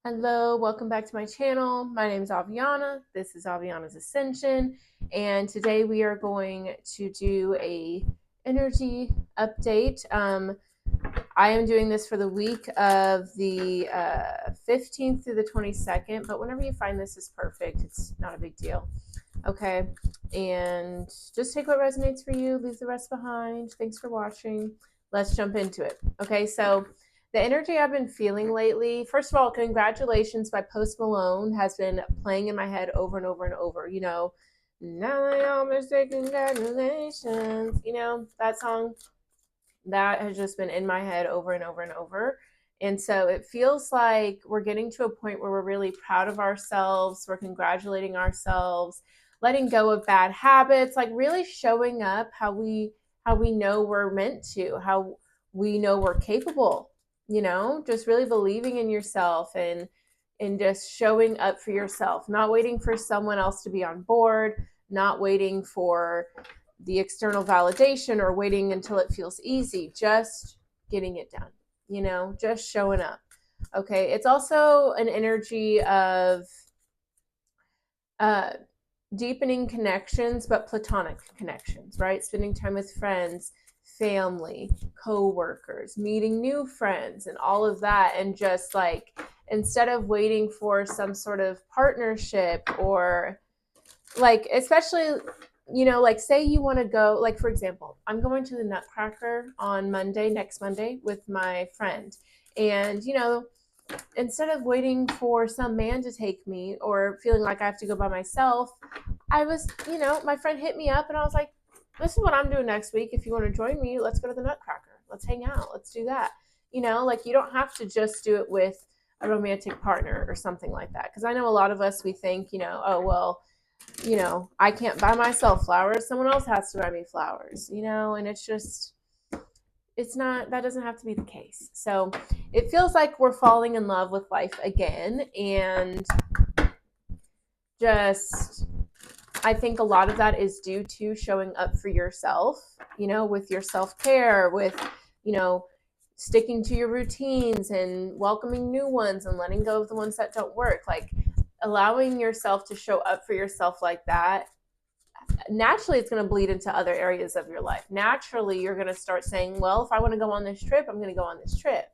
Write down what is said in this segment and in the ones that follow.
Hello, welcome back to my channel. My name is Aviana. This is Aviana's Ascension, and today we are going to do a energy update. I am doing this for the week of the 15th through the 22nd, but whenever you find this is perfect. It's not a big deal. Okay, and just take what resonates for you, leave the rest behind. Thanks for watching. Let's jump into it. Okay, so the energy I've been feeling lately, first of all, Congratulations by Post Malone has been playing in my head over and over and over. Now I almost say congratulations. That song that has just been in my head over and over and over. And so it feels like we're getting to a point where we're really proud of ourselves, we're congratulating ourselves, letting go of bad habits, like really showing up how we know we're meant to, how we know we're capable, just really believing in yourself and just showing up for yourself, not waiting for someone else to be on board, not waiting for the external validation or waiting until it feels easy, just getting it done, just showing up. Okay. It's also an energy of uh, deepening connections, but platonic connections, right? Spending time with friends, family, co-workers, meeting new friends, and all of that. And just like, instead of waiting for some sort of partnership or like, especially, like say you want to go, like for example, I'm going to the Nutcracker on Monday, next Monday, with my friend. And instead of waiting for some man to take me or feeling like I have to go by myself, I was, my friend hit me up and I was like, this is what I'm doing next week. If you want to join me, let's go to the Nutcracker. Let's hang out. Let's do that. Like you don't have to just do it with a romantic partner or something like that. Because I know a lot of us, we think, oh, well, I can't buy myself flowers. Someone else has to buy me flowers, and it's just, it's not, that doesn't have to be the case. So it feels like we're falling in love with life again. And just, I think a lot of that is due to showing up for yourself, with your self care, with, you know, sticking to your routines and welcoming new ones and letting go of the ones that don't work. Like allowing yourself to show up for yourself like that, naturally it's going to bleed into other areas of your life. Naturally, you're going to start saying, well, if I want to go on this trip, I'm going to go on this trip.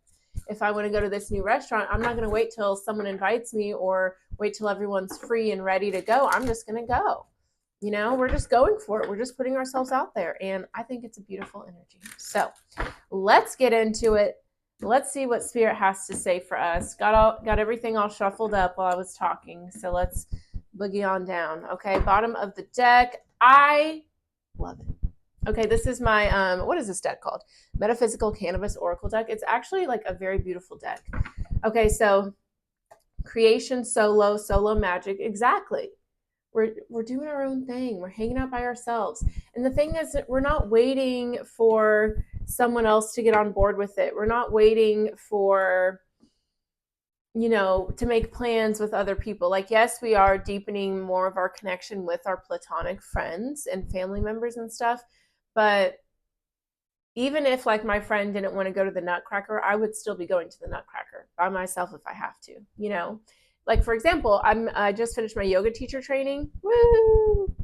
If I want to go to this new restaurant, I'm not going to wait till someone invites me or wait till everyone's free and ready to go. I'm just going to go. We're just going for it. We're just putting ourselves out there. And I think it's a beautiful energy. So let's get into it. Let's see what Spirit has to say for us. Got everything all shuffled up while I was talking. So let's boogie on down. Okay, bottom of the deck. I love it. Okay, this is my what is this deck called? Metaphysical Cannabis Oracle deck. It's actually like a very beautiful deck. Okay, so creation solo magic. Exactly. We're doing our own thing. We're hanging out by ourselves. And the thing is that we're not waiting for someone else to get on board with it. We're not waiting for to make plans with other people. Like, yes, we are deepening more of our connection with our platonic friends and family members and stuff. But even if, like, my friend didn't want to go to the Nutcracker, I would still be going to the Nutcracker by myself if I have to. Like, for example, I just finished my yoga teacher training. Woo!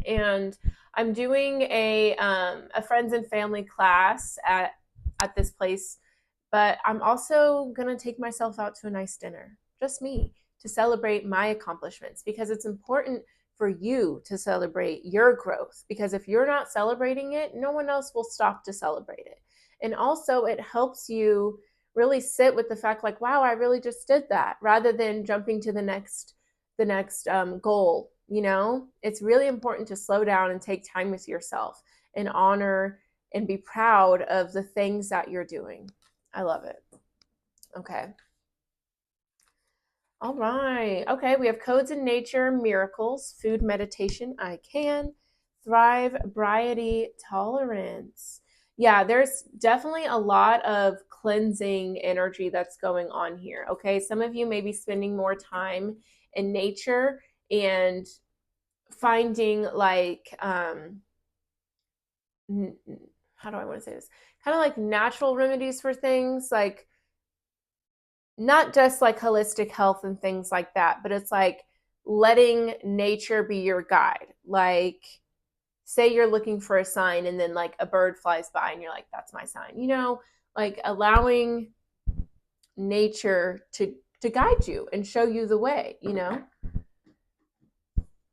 And I'm doing a friends and family class at this place, but I'm also gonna take myself out to a nice dinner, just me, to celebrate my accomplishments, because it's important for you to celebrate your growth, because if you're not celebrating it, no one else will stop to celebrate it. And also it helps you really sit with the fact, like, wow, I really just did that, rather than jumping to the next goal. It's really important to slow down and take time with yourself and honor and be proud of the things that you're doing. I love it. Okay. All right. Okay, we have codes in nature, miracles, food, meditation, I can, thrive, variety, tolerance. Yeah, there's definitely a lot of cleansing energy that's going on here. Okay, some of you may be spending more time in nature and finding like how do I want to say this? Kind of like natural remedies for things, like not just like holistic health and things like that, but it's like letting nature be your guide. Like, say you're looking for a sign and then like a bird flies by and you're like, that's my sign, like allowing nature to guide you and show you the way.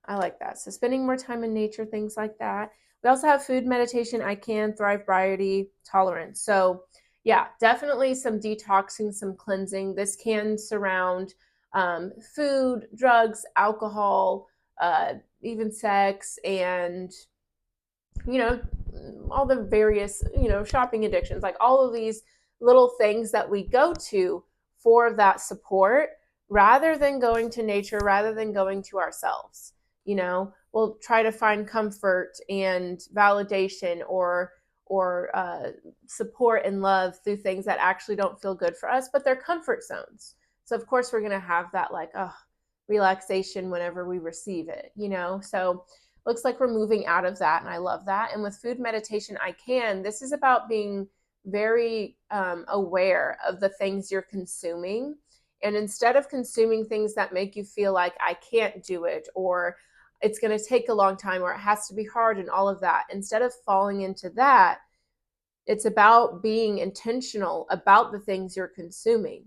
I like that. So spending more time in nature, things like that. We also have food, meditation, I can, thrive, variety, tolerance. So yeah, definitely some detoxing, some cleansing. This can surround food, drugs, alcohol, even sex, and you know all the various shopping addictions, like all of these little things that we go to for that support, rather than going to nature, rather than going to ourselves. We'll try to find comfort and validation or support and love through things that actually don't feel good for us, but they're comfort zones. So of course we're going to have that like relaxation whenever we receive it. So looks like we're moving out of that, and I love that. And with food, meditation, I can, this is about being very aware of the things you're consuming, and instead of consuming things that make you feel like I can't do it, or it's going to take a long time, or it has to be hard, and all of that, instead of falling into that, it's about being intentional about the things you're consuming,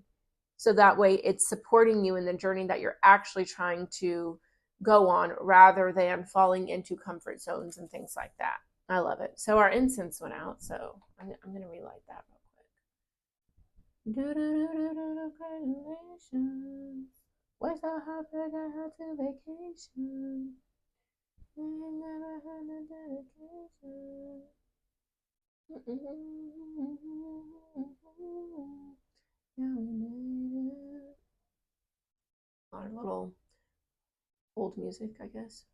so that way it's supporting you in the journey that you're actually trying to go on, rather than falling into comfort zones and things like that. I love it. So our incense went out, so I'm going to relight that real quick. Congratulations. Where's the heartbreak I had to vacation? Never had a dedication. Yeah, we made it. Our little old music, I guess.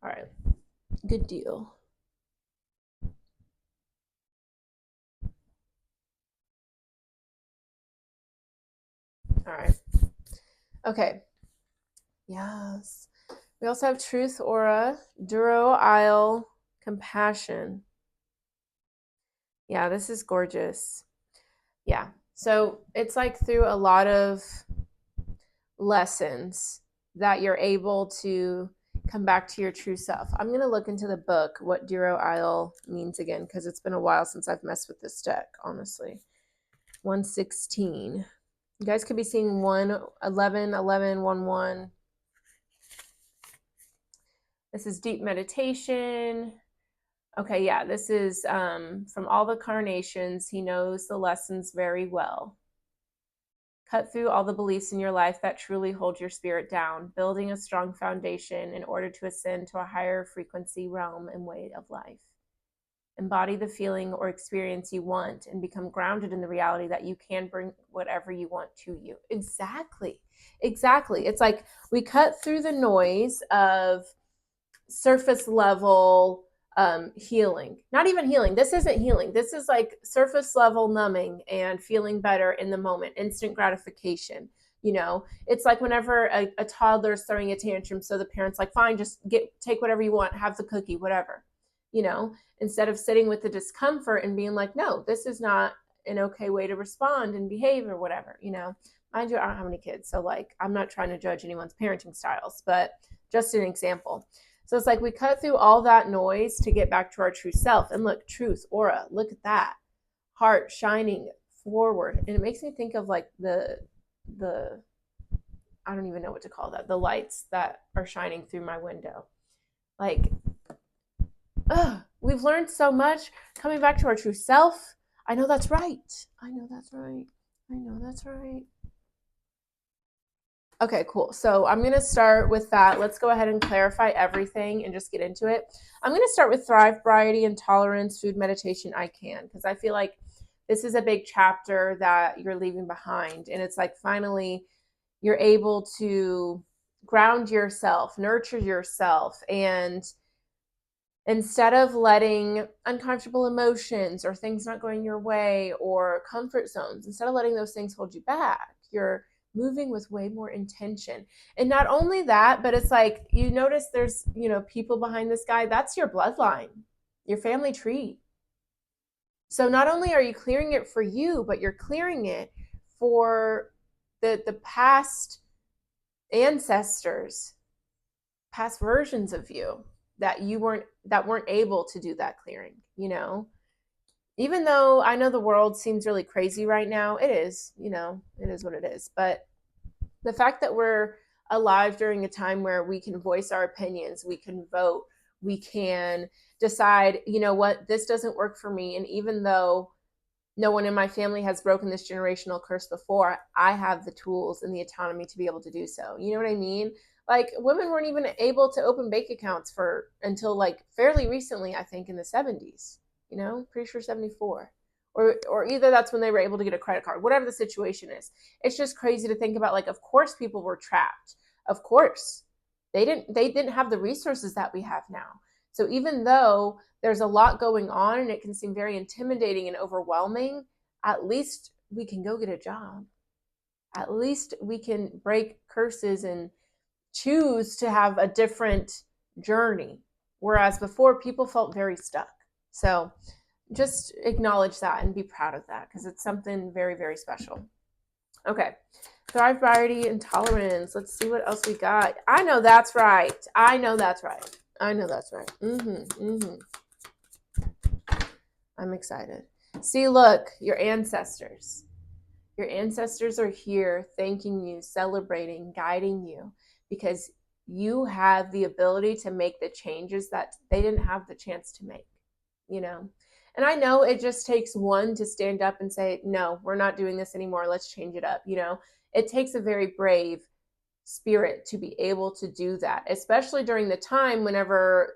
All right, good deal. All right. Okay. Yes. We also have Truth Aura, Duro Isle, Compassion. Yeah, this is gorgeous. Yeah. So it's like through a lot of lessons that you're able to come back to your true self. I'm going to look into the book what Duro Isle means again, because it's been a while since I've messed with this deck, honestly. 116. You guys could be seeing 111, 11, 1. This is deep meditation. Okay, yeah, this is from all the carnations. He knows the lessons very well. Cut through all the beliefs in your life that truly hold your spirit down, building a strong foundation in order to ascend to a higher frequency realm and way of life. Embody the feeling or experience you want and become grounded in the reality that you can bring whatever you want to you. Exactly. It's like we cut through the noise of surface level healing. Not even healing. This isn't healing. This is like surface level numbing and feeling better in the moment, instant gratification. It's like whenever a toddler is throwing a tantrum, so the parent's like, fine, just take whatever you want, have the cookie, whatever. Instead of sitting with the discomfort and being like, no, this is not an okay way to respond and behave or whatever. Mind you, I don't have any kids, so like I'm not trying to judge anyone's parenting styles, but just an example. So it's like we cut through all that noise to get back to our true self. And look, truth, aura, look at that. Heart shining forward. And it makes me think of like the I don't even know what to call that, the lights that are shining through my window. Like, we've learned so much coming back to our true self. I know that's right. Okay, cool. So I'm going to start with that. Let's go ahead and clarify everything and just get into it. I'm going to start with thrive, variety, and tolerance, food, meditation, I can, because I feel like this is a big chapter that you're leaving behind. And it's like finally you're able to ground yourself, nurture yourself, and instead of letting uncomfortable emotions or things not going your way or comfort zones, instead of letting those things hold you back, you're moving with way more intention. And not only that, but it's like you notice there's people behind this guy. That's your bloodline, your family tree. So not only are you clearing it for you, but you're clearing it for the past ancestors, past versions of you that weren't able to do that clearing, even though I know the world seems really crazy right now. It is, it is what it is. But the fact that we're alive during a time where we can voice our opinions, we can vote, we can decide, what, this doesn't work for me. And even though no one in my family has broken this generational curse before, I have the tools and the autonomy to be able to do so. You know what I mean? Like, women weren't even able to open bank accounts until like fairly recently, I think in the 70s, pretty sure 74. Or either that's when they were able to get a credit card, whatever the situation is. It's just crazy to think about. Like, of course people were trapped. Of course. They didn't have the resources that we have now. So even though there's a lot going on and it can seem very intimidating and overwhelming, at least we can go get a job. At least we can break curses and choose to have a different journey. Whereas before, people felt very stuck. So just acknowledge that and be proud of that, because it's something very, very special. Okay. Thrive, variety, and tolerance. Let's see what else we got. I know that's right. I'm excited. See, look, your ancestors. Your ancestors are here thanking you, celebrating, guiding you, because you have the ability to make the changes that they didn't have the chance to make, And I know it just takes one to stand up and say, no, we're not doing this anymore. Let's change it up. It takes a very brave spirit to be able to do that, especially during the time whenever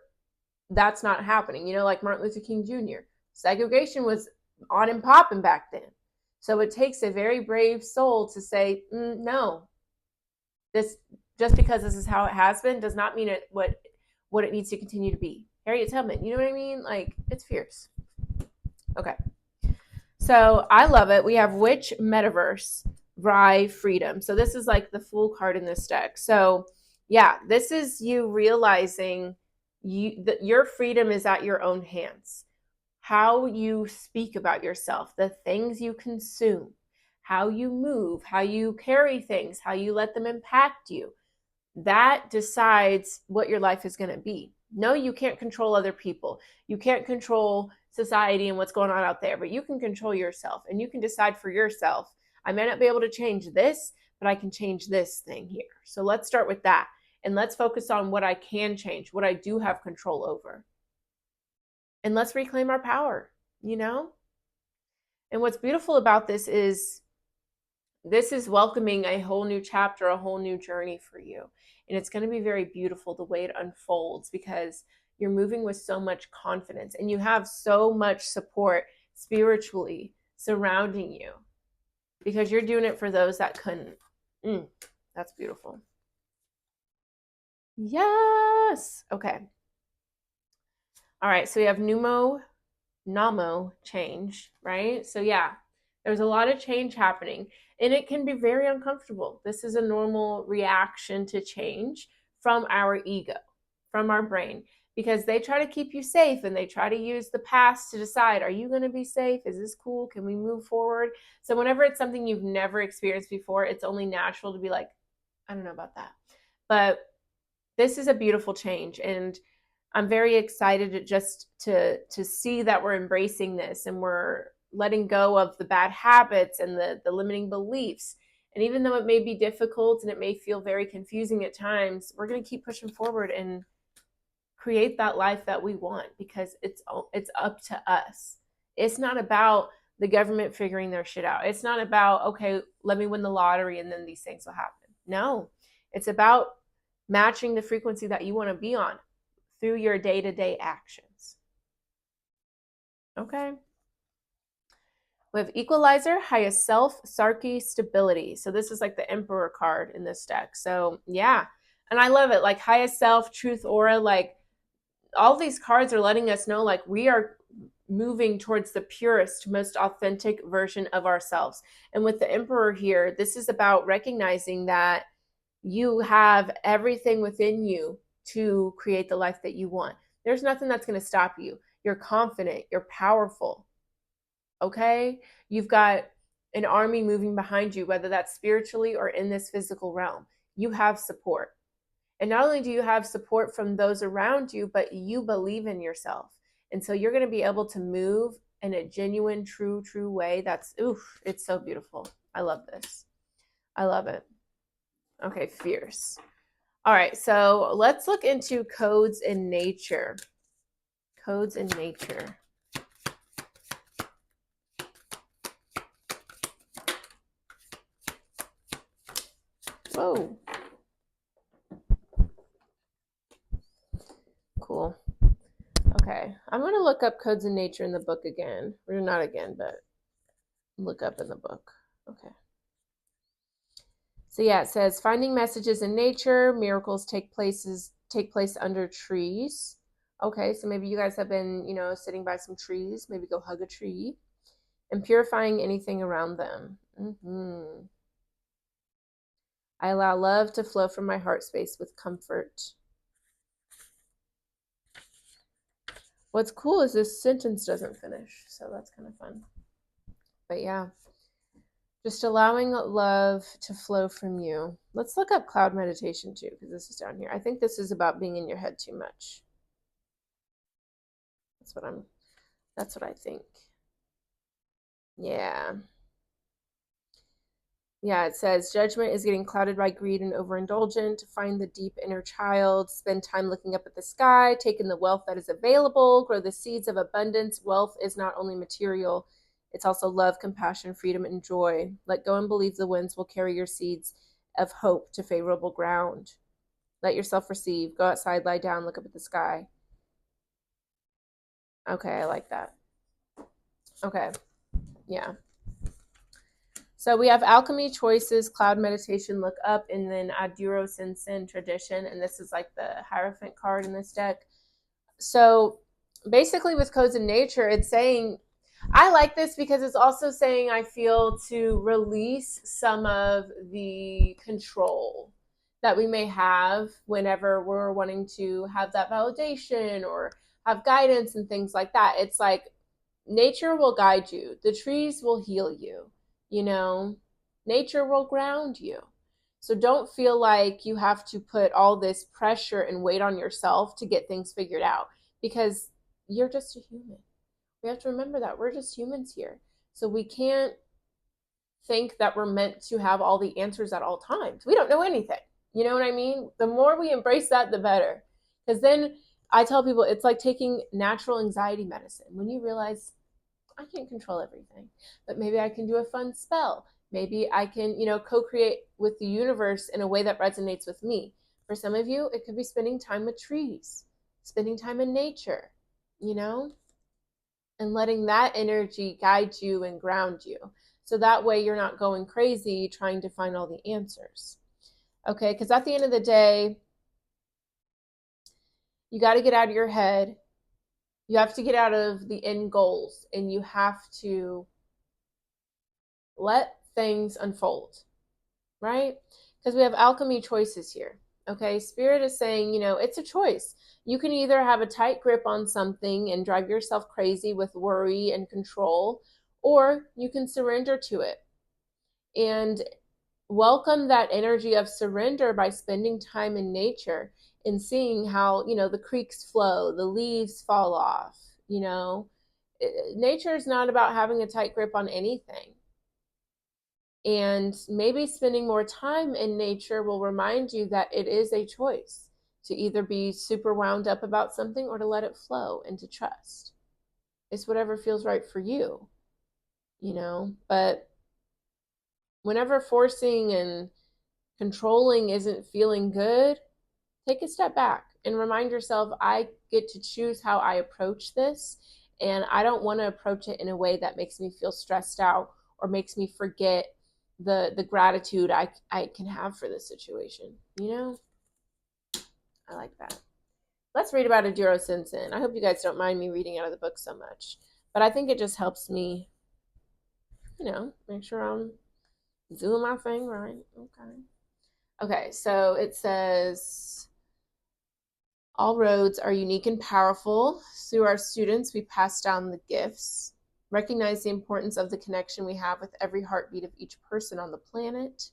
that's not happening. Like Martin Luther King Jr. Segregation was on and popping back then. So it takes a very brave soul to say, no, this, just because this is how it has been, does not mean what it needs to continue to be. Harriet Tubman, you know what I mean? Like, it's fierce. Okay. So I love it. We have Witch Metaverse, Rye Freedom. So this is like the full card in this deck. So yeah, this is you realizing that your freedom is at your own hands. How you speak about yourself, the things you consume, how you move, how you carry things, how you let them impact you, that decides what your life is going to be. No, you can't control other people. You can't control society and what's going on out there, but you can control yourself, and you can decide for yourself, I may not be able to change this, but I can change this thing here. So let's start with that. And let's focus on what I can change, what I do have control over. And let's reclaim our power, And what's beautiful about this is welcoming a whole new chapter, a whole new journey for you. And it's going to be very beautiful the way it unfolds, because you're moving with so much confidence and you have so much support spiritually surrounding you, because you're doing it for those that couldn't. That's beautiful. Yes. Okay. All right. So we have Namo change, right? So yeah, there's a lot of change happening, and it can be very uncomfortable. This is a normal reaction to change from our ego, from our brain, because they try to keep you safe, and they try to use the past to decide, are you going to be safe? Is this cool? Can we move forward? So whenever it's something you've never experienced before, it's only natural to be like, I don't know about that. But this is a beautiful change, and I'm very excited to see that we're embracing this, and we're letting go of the bad habits and the limiting beliefs. And even though it may be difficult and it may feel very confusing at times, we're going to keep pushing forward and create that life that we want, because it's up to us. It's not about the government figuring their shit out. It's not about, okay, let me win the lottery and then these things will happen. No, it's about matching the frequency that you want to be on through your day-to-day actions. Okay. We have Equalizer, Highest Self, Sarki, Stability. So this is like the Emperor card in this deck. So yeah, and I love it. Like Highest Self, Truth Aura, like all these cards are letting us know, like, we are moving towards the purest, most authentic version of ourselves. And with the Emperor here, this is about recognizing that you have everything within you to create the life that you want. There's nothing that's going to stop you. You're confident, you're powerful. okay? You've got an army moving behind you, whether that's spiritually or in this physical realm. You have support. And not only do you have support from those around you, but you believe in yourself. And so you're going to be able to move in a genuine, true way. That's, oof, it's so beautiful. I love this. I love it. Okay, fierce. All right, so let's look into codes in nature. Codes in nature. Whoa. Cool. Okay, I'm going to look up codes in nature in the book again. Or not again, but look up in the book. Okay. So yeah, it says finding messages in nature, miracles take place under trees. Okay, so maybe you guys have been, sitting by some trees. Maybe go hug a tree. And purifying anything around them. I allow love to flow from my heart space with comfort. What's cool is this sentence doesn't finish, so that's kind of fun. But yeah, just allowing love to flow from you. Let's look up cloud meditation too, because this is down here. I think this is about being in your head too much. That's what I think. Yeah. Yeah, it says judgment is getting clouded by greed and overindulgent. To find the deep inner child, spend time looking up at the sky, take in the wealth that is available, grow the seeds of abundance. Wealth is not only material, it's also love, compassion, freedom, and joy. Let go and believe the winds will carry your seeds of hope to favorable ground. Let yourself receive. Go outside, lie down, look up at the sky. Okay, I like that. Okay, yeah. So we have alchemy choices, cloud meditation, look up, and then Aduro Sensen tradition. And this is like the Hierophant card in this deck. So basically with codes in nature, it's saying, I like this because it's also saying I feel to release some of the control that we may have whenever we're wanting to have that validation or have guidance and things like that. It's like nature will guide you. The trees will heal you. Nature will ground you. So don't feel like you have to put all this pressure and weight on yourself to get things figured out, because you're just a human. We have to remember that we're just humans here. So we can't think that we're meant to have all the answers at all times. We don't know anything. You know what I mean? The more we embrace that, the better. Because then I tell people it's like taking natural anxiety medicine. When you realize I can't control everything, but maybe I can do a fun spell. Maybe I can, co-create with the universe in a way that resonates with me. For some of you, it could be spending time with trees, spending time in nature, and letting that energy guide you and ground you. So that way you're not going crazy trying to find all the answers. Okay, because at the end of the day, you got to get out of your head. You have to get out of the end goals, and you have to let things unfold, right? Because we have alchemy choices here. Okay, Spirit is saying, it's a choice. You can either have a tight grip on something and drive yourself crazy with worry and control, or you can surrender to it and welcome that energy of surrender by spending time in nature and seeing how, the creeks flow, the leaves fall off. Nature is not about having a tight grip on anything. And maybe spending more time in nature will remind you that it is a choice to either be super wound up about something or to let it flow and to trust. It's whatever feels right for you, but whenever forcing and controlling isn't feeling good, take a step back and remind yourself, I get to choose how I approach this. And I don't want to approach it in a way that makes me feel stressed out or makes me forget the gratitude I can have for this situation. I like that. Let's read about Aduro Sensen. I hope you guys don't mind me reading out of the book so much, but I think it just helps me, make sure I'm doing my thing right. Okay, so it says, all roads are unique and powerful. Through our students, we pass down the gifts. Recognize the importance of the connection we have with every heartbeat of each person on the planet.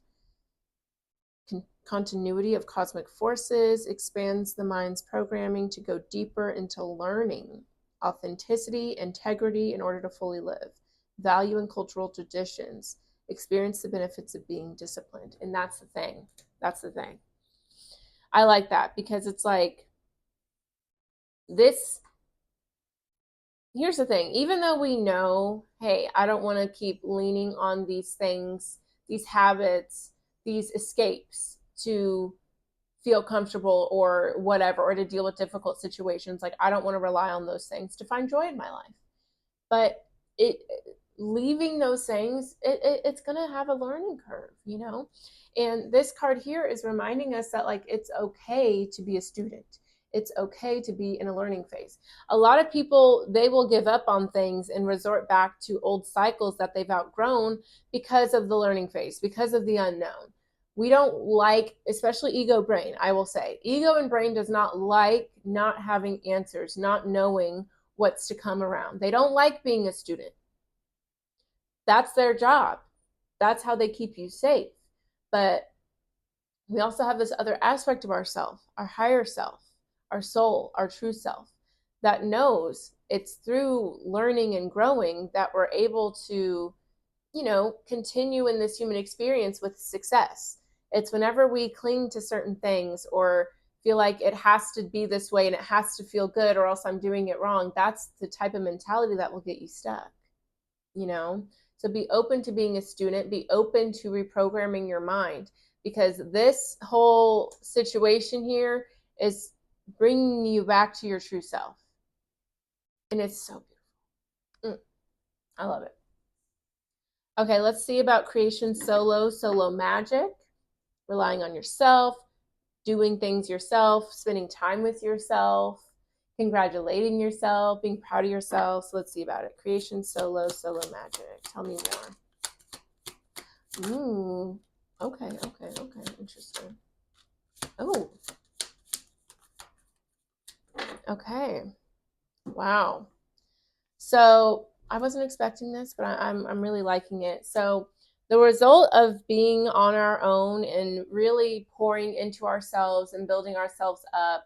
Continuity of cosmic forces expands the mind's programming to go deeper into learning. Authenticity, integrity in order to fully live. Value and cultural traditions. Experience the benefits of being disciplined. And that's the thing. That's the thing. I like that because it's like this. Here's the thing. Even though we know, hey, I don't want to keep leaning on these things, these habits, these escapes to feel comfortable or whatever, or to deal with difficult situations. Like, I don't want to rely on those things to find joy in my life. But leaving those things, it's going to have a learning curve, you know? And this card here is reminding us that, like, it's okay to be a student. It's okay to be in a learning phase. A lot of people, they will give up on things and resort back to old cycles that they've outgrown because of the learning phase, because of the unknown. We don't like, especially ego brain, I will say, ego and brain does not like not having answers, not knowing what's to come around. They don't like being a student. That's their job. That's how they keep you safe. But we also have this other aspect of ourself, our higher self, our soul, our true self, that knows it's through learning and growing that we're able to, you know, continue in this human experience with success. It's whenever we cling to certain things or feel like it has to be this way and it has to feel good or else I'm doing it wrong. That's the type of mentality that will get you stuck, you know? So be open to being a student, be open to reprogramming your mind, because this whole situation here is bringing you back to your true self. And it's so beautiful. I love it. Okay, let's see about creation solo magic, relying on yourself, doing things yourself, spending time with yourself, congratulating yourself, being proud of yourself. So let's see about it. Creation solo magic. Tell me more. Okay. Interesting. Oh. Okay. Wow. So I wasn't expecting this, but I'm really liking it. So the result of being on our own and really pouring into ourselves and building ourselves up,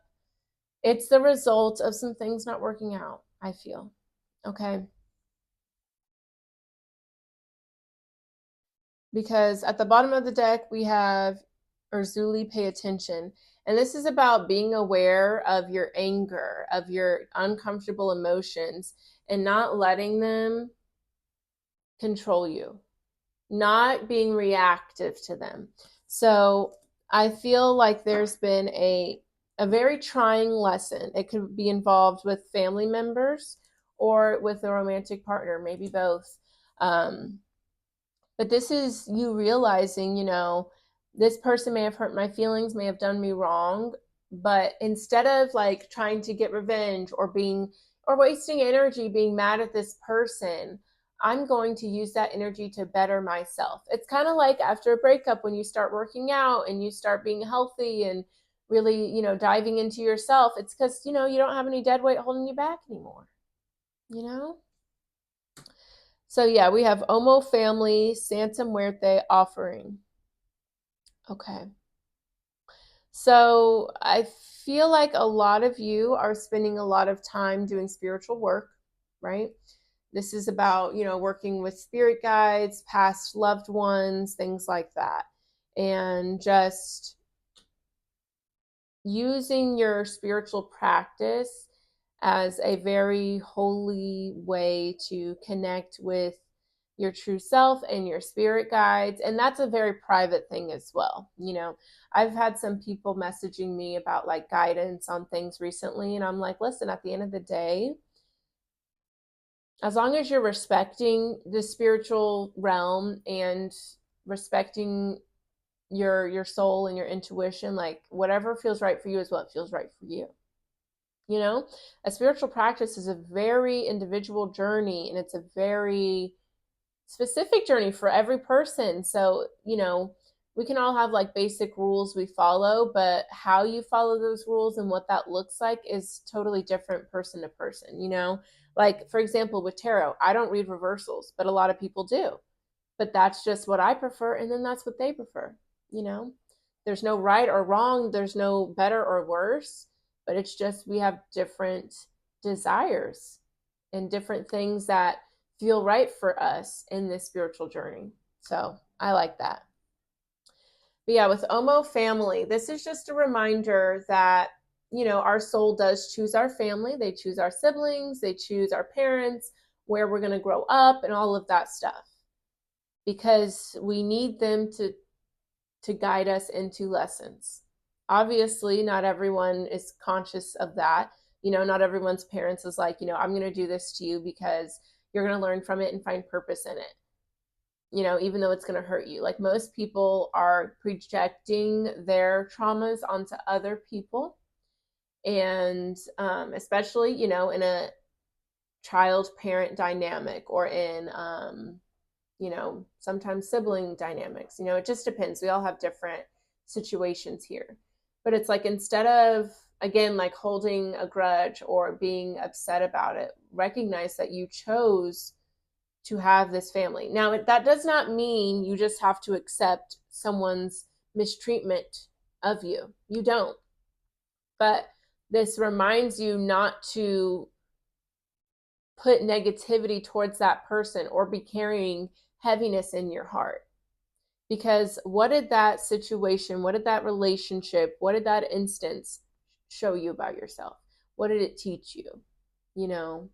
it's the result of some things not working out, I feel. Okay. Because at the bottom of the deck, we have Urzuli, pay attention. And this is about being aware of your anger, of your uncomfortable emotions, and not letting them control you, not being reactive to them. So I feel like there's been a very trying lesson. It could be involved with family members or with a romantic partner, maybe both. But this is you realizing, you know, this person may have hurt my feelings, may have done me wrong, but instead of like trying to get revenge or wasting energy being mad at this person, I'm going to use that energy to better myself. It's kind of like after a breakup when you start working out and you start being healthy and really, you know, diving into yourself. It's because, you know, you don't have any dead weight holding you back anymore, you know? So yeah, we have Omo family, Santa Muerte offering. Okay. So I feel like a lot of you are spending a lot of time doing spiritual work, right? This is about, you know, working with spirit guides, past loved ones, things like that. And just using your spiritual practice as a very holy way to connect with your true self and your spirit guides. And that's a very private thing as well. You know, I've had some people messaging me about like guidance on things recently. And I'm like, listen, at the end of the day, as long as you're respecting the spiritual realm and respecting your soul and your intuition, like whatever feels right for you is what feels right for you. You know, a spiritual practice is a very individual journey and it's a very specific journey for every person. So, you know, we can all have like basic rules we follow, but how you follow those rules and what that looks like is totally different person to person, you know? Like, for example, with tarot, I don't read reversals, but a lot of people do. But that's just what I prefer, and then that's what they prefer, you know? There's no right or wrong, there's no better or worse, but it's just we have different desires and different things that feel right for us in this spiritual journey. So I like that. But yeah, with Omo family, this is just a reminder that, you know, our soul does choose our family. They choose our siblings, they choose our parents, where we're going to grow up, and all of that stuff. Because we need them to guide us into lessons. Obviously, not everyone is conscious of that. You know, not everyone's parents is like, you know, I'm going to do this to you because you're going to learn from it and find purpose in it, you know, even though it's going to hurt you. Like, most people are projecting their traumas onto other people. And especially, you know, in a child parent dynamic, or in, you know, sometimes sibling dynamics. You know, it just depends. We all have different situations here. But it's like, instead of, again, like holding a grudge or being upset about it, recognize that you chose to have this family. Now, that does not mean you just have to accept someone's mistreatment of you. You don't. But this reminds you not to put negativity towards that person or be carrying heaviness in your heart. Because what did that situation, what did that relationship, what did that instance show you about yourself? What did it teach you? You know,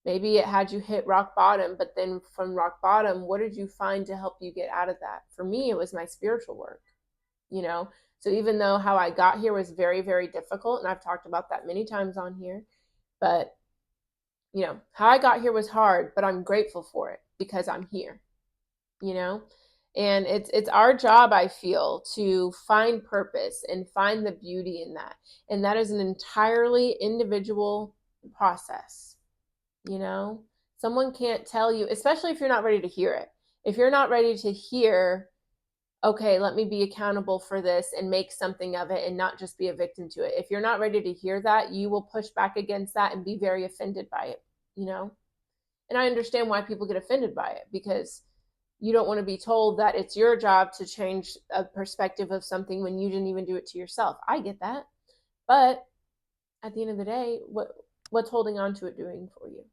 maybe it had you hit rock bottom, but then from rock bottom, what did you find to help you get out of that? For me, it was my spiritual work, you know? So even though how I got here was very, very difficult, and I've talked about that many times on here, but, you know, how I got here was hard, but I'm grateful for it because I'm here, you know? And it's our job, I feel, to find purpose and find the beauty in that. And that is an entirely individual process, you know? Someone can't tell you, especially if you're not ready to hear it. If you're not ready to hear, okay, let me be accountable for this and make something of it and not just be a victim to it. If you're not ready to hear that, you will push back against that and be very offended by it, you know? And I understand why people get offended by it, because you don't want to be told that it's your job to change a perspective of something when you didn't even do it to yourself. I get that. But at the end of the day, what's holding on to it doing for you?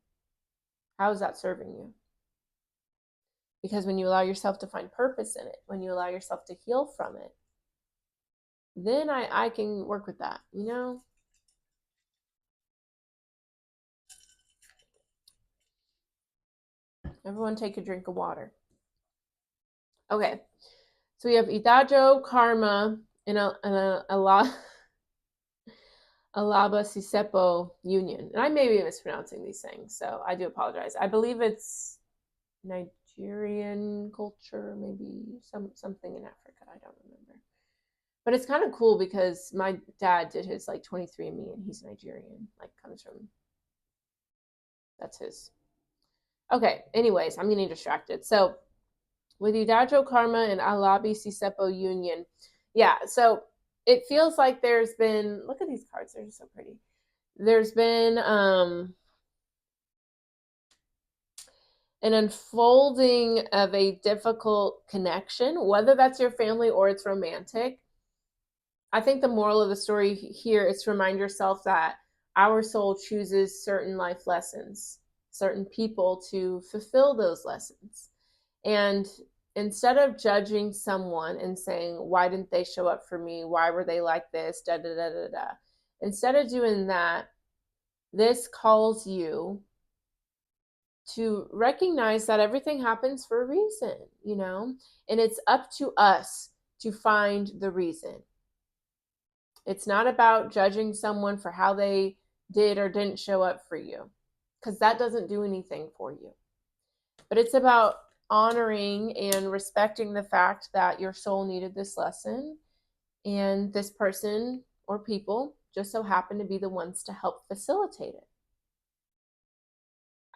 How is that serving you? Because when you allow yourself to find purpose in it, when you allow yourself to heal from it, then I can work with that, you know? Everyone take a drink of water. Okay. So we have Idajo, Karma, and Alaba Sisepo Union. And I may be mispronouncing these things, so I do apologize. I believe it's Nigerian culture, maybe something in Africa. I don't remember. But it's kind of cool because my dad did his like 23andMe, and he's Nigerian. Like, comes from, that's his. Okay, anyways, I'm getting distracted. So with Idajo Karma and Alabi Sisepo Union, yeah, so it feels like there's been, look at these cards, they're just so pretty. There's been an unfolding of a difficult connection, whether that's your family or it's romantic. I think the moral of the story here is to remind yourself that our soul chooses certain life lessons, certain people to fulfill those lessons. And instead of judging someone and saying, why didn't they show up for me? Why were they like this? Da, da, da, da, da. Instead of doing that, this calls you to recognize that everything happens for a reason, you know? And it's up to us to find the reason. It's not about judging someone for how they did or didn't show up for you, because that doesn't do anything for you. But it's about honoring and respecting the fact that your soul needed this lesson, and this person or people just so happen to be the ones to help facilitate it.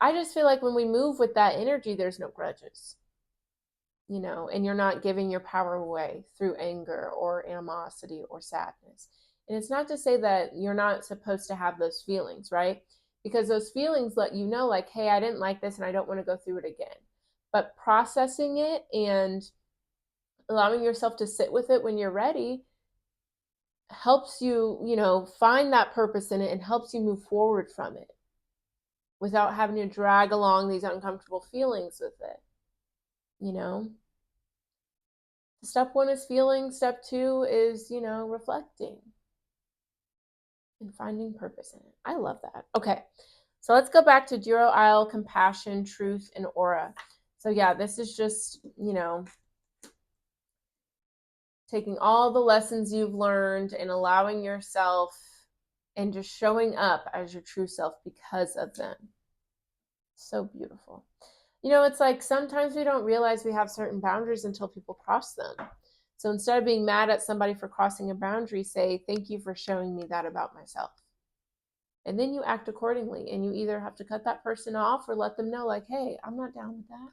I just feel like when we move with that energy, there's no grudges, you know, and you're not giving your power away through anger or animosity or sadness. And it's not to say that you're not supposed to have those feelings, right? because those feelings let you know, like, hey, I didn't like this and I don't want to go through it again. But processing it and allowing yourself to sit with it when you're ready helps you, find that purpose in it and helps you move forward from it without having to drag along these uncomfortable feelings with it, you know? Step one is feeling, step two is, reflecting and finding purpose in it. I love that. Okay, so let's go back to Jiro Isle, compassion, truth, and aura. So yeah, this is just, taking all the lessons you've learned and allowing yourself and just showing up as your true self because of them. So beautiful. It's like sometimes we don't realize we have certain boundaries until people cross them. So instead of being mad at somebody for crossing a boundary, say, thank you for showing me that about myself. And then you act accordingly, and you either have to cut that person off or let them know, like, hey, I'm not down with that.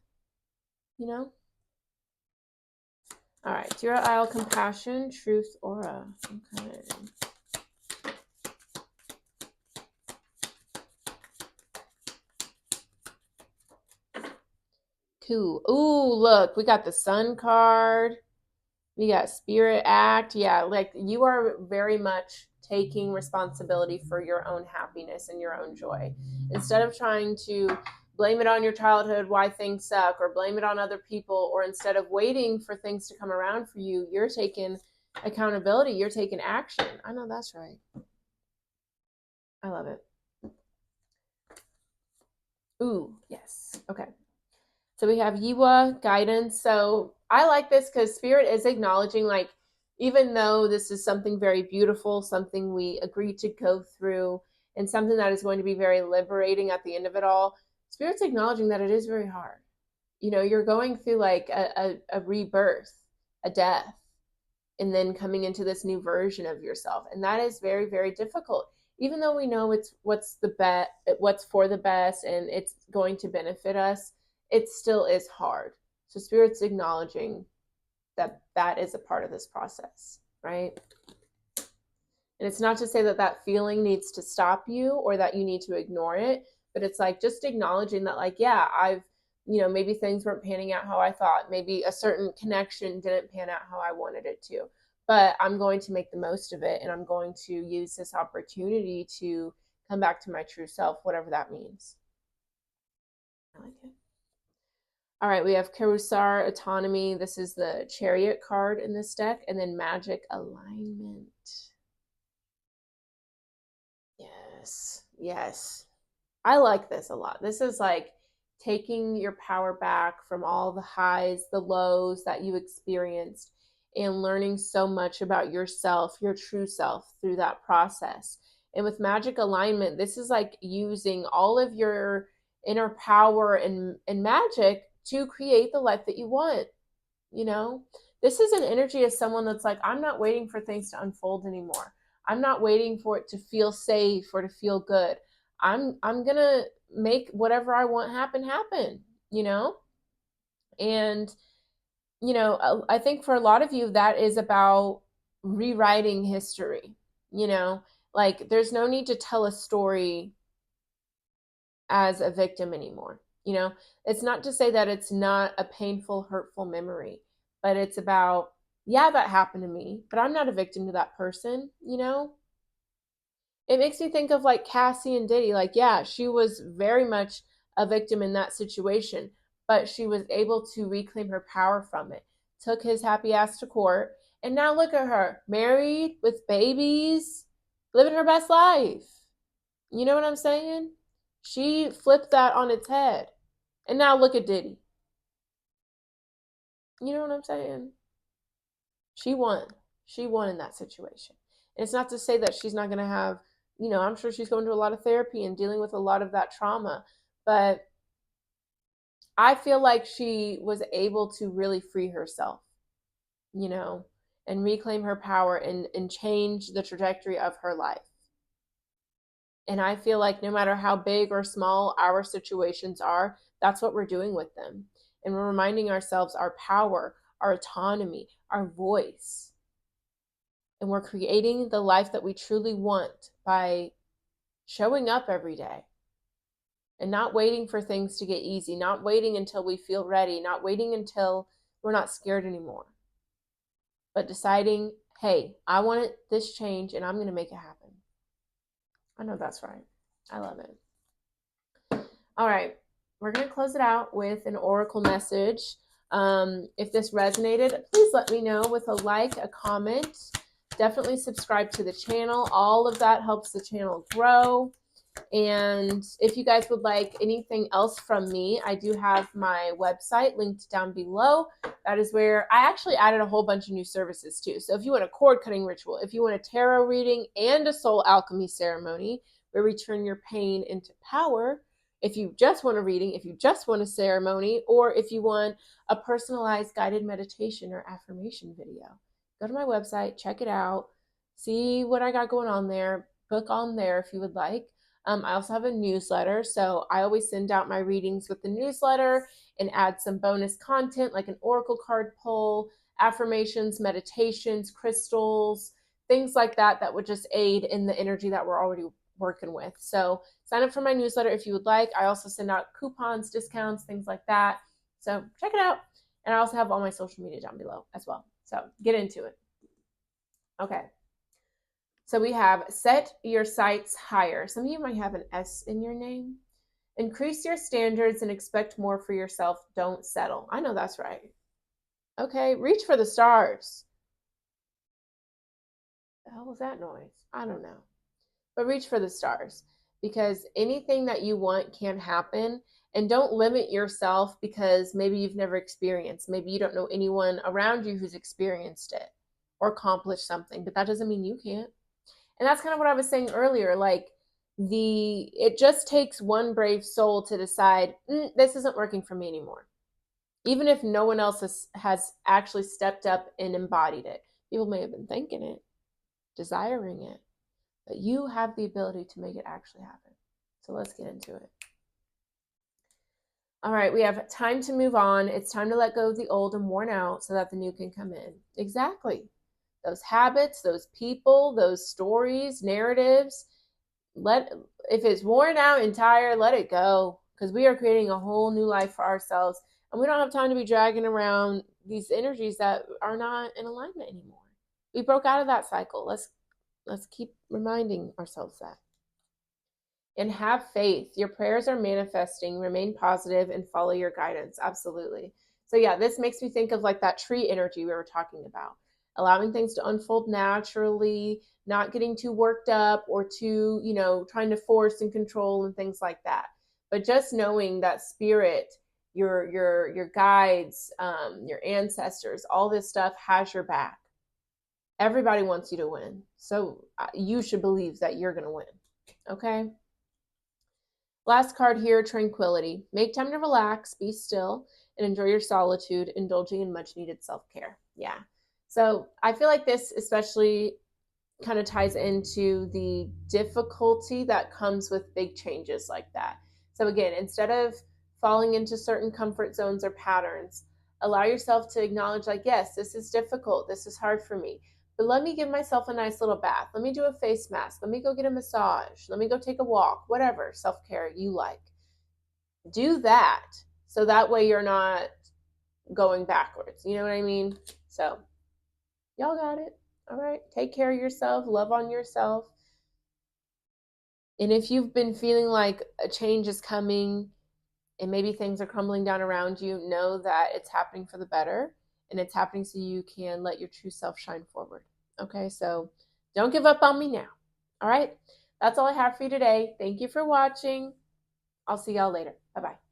All right, Jiro Isle, compassion, truth, aura. Okay. Cool. Ooh, look, we got the Sun card. We got Spirit Act. Yeah, like you are very much taking responsibility for your own happiness and your own joy. Instead of trying to blame it on your childhood, why things suck, or blame it on other people, or instead of waiting for things to come around for you, you're taking accountability. You're taking action. I know that's right. I love it. Ooh, yes. Okay. So we have Yiwa, guidance. So I like this because Spirit is acknowledging, like, even though this is something very beautiful, something we agreed to go through, and something that is going to be very liberating at the end of it all, Spirit's acknowledging that it is very hard. You're going through like a rebirth, a death, and then coming into this new version of yourself. And that is very, very difficult. Even though we know it's what's for the best and it's going to benefit us, it still is hard. So Spirit's acknowledging that is a part of this process, right? And it's not to say that feeling needs to stop you or that you need to ignore it, but it's like just acknowledging that, like, yeah, I've, maybe things weren't panning out how I thought. Maybe a certain connection didn't pan out how I wanted it to. But I'm going to make the most of it, and I'm going to use this opportunity to come back to my true self, whatever that means. I like it. All right, we have Karusar, autonomy. This is the Chariot card in this deck, and then magic alignment. Yes. I like this a lot. This is like taking your power back from all the highs, the lows that you experienced, and learning so much about yourself, your true self, through that process. And with magic alignment, this is like using all of your inner power and magic to create the life that you want. This is an energy of someone that's like, I'm not waiting for things to unfold anymore. I'm not waiting for it to feel safe or to feel good. I'm gonna make whatever I want happen, And I think for a lot of you that is about rewriting history, like there's no need to tell a story as a victim anymore. It's not to say that it's not a painful, hurtful memory, but it's about, yeah, that happened to me, but I'm not a victim to that person. It makes me think of like Cassie and Diddy. Like, yeah, she was very much a victim in that situation, but she was able to reclaim her power from it, took his happy ass to court, and now look at her, married with babies, living her best life. You know what I'm saying? She flipped that on its head. And now look at Diddy. You know what I'm saying? She won. She won in that situation. And it's not to say that she's not going to have, I'm sure she's going to a lot of therapy and dealing with a lot of that trauma. But I feel like she was able to really free herself, and reclaim her power and change the trajectory of her life. And I feel like no matter how big or small our situations are, that's what we're doing with them. And we're reminding ourselves our power, our autonomy, our voice. And we're creating the life that we truly want by showing up every day, and not waiting for things to get easy, not waiting until we feel ready, not waiting until we're not scared anymore, but deciding, hey, I want this change and I'm going to make it happen. I know that's right. I love it. All right, we're going to close it out with an oracle message. If this resonated, please let me know with a like, a comment. Definitely subscribe to the channel. All of that helps the channel grow. And if you guys would like anything else from me, I do have my website linked down below. That is where I actually added a whole bunch of new services too. So if you want a cord cutting ritual, if you want a tarot reading and a soul alchemy ceremony where we turn your pain into power, if you just want a reading, if you just want a ceremony, or if you want a personalized guided meditation or affirmation video, go to my website, check it out, see what I got going on there, book on there if you would like. I also have a newsletter, so I always send out my readings with the newsletter and add some bonus content like an oracle card pull, affirmations, meditations, crystals, things like that that would just aid in the energy that we're already working with. So sign up for my newsletter if you would like. I also send out coupons, discounts, things like that. So check it out. And I also have all my social media down below as well. So get into it. Okay. So we have set your sights higher. Some of you might have an S in your name. Increase your standards and expect more for yourself. Don't settle. I know that's right. Okay, reach for the stars. The hell was that noise? I don't know. But reach for the stars, because anything that you want can happen. And don't limit yourself because maybe you've never experienced. Maybe you don't know anyone around you who's experienced it or accomplished something, but that doesn't mean you can't. And that's kind of what I was saying earlier. Like, it just takes one brave soul to decide, this isn't working for me anymore. Even if no one else has actually stepped up and embodied it. People may have been thinking it, desiring it, but you have the ability to make it actually happen. So let's get into it. All right, we have time to move on. It's time to let go of the old and worn out so that the new can come in. Exactly. Those habits, those people, those stories, narratives, if it's worn out and tired, let it go, because we are creating a whole new life for ourselves, and we don't have time to be dragging around these energies that are not in alignment anymore. We broke out of that cycle. Let's keep reminding ourselves that. And have faith. Your prayers are manifesting. Remain positive and follow your guidance. Absolutely. So yeah, this makes me think of like that tree energy we were talking about. Allowing things to unfold naturally, not getting too worked up or too, trying to force and control and things like that. But just knowing that spirit, your guides, your ancestors, all this stuff has your back. Everybody wants you to win. So you should believe that you're going to win. Okay? Last card here, tranquility. Make time to relax, be still, and enjoy your solitude, indulging in much needed self-care. Yeah. So I feel like this especially kind of ties into the difficulty that comes with big changes like that. So again, instead of falling into certain comfort zones or patterns, allow yourself to acknowledge, like, yes, this is difficult. This is hard for me. But let me give myself a nice little bath. Let me do a face mask. Let me go get a massage. Let me go take a walk, whatever self-care you like. Do that so that way you're not going backwards. You know what I mean? So y'all got it. All right. Take care of yourself. Love on yourself. And if you've been feeling like a change is coming and maybe things are crumbling down around you, know that it's happening for the better, and it's happening so you can let your true self shine forward. Okay, so don't give up on me now. All right, that's all I have for you today. Thank you for watching. I'll see y'all later. Bye-bye.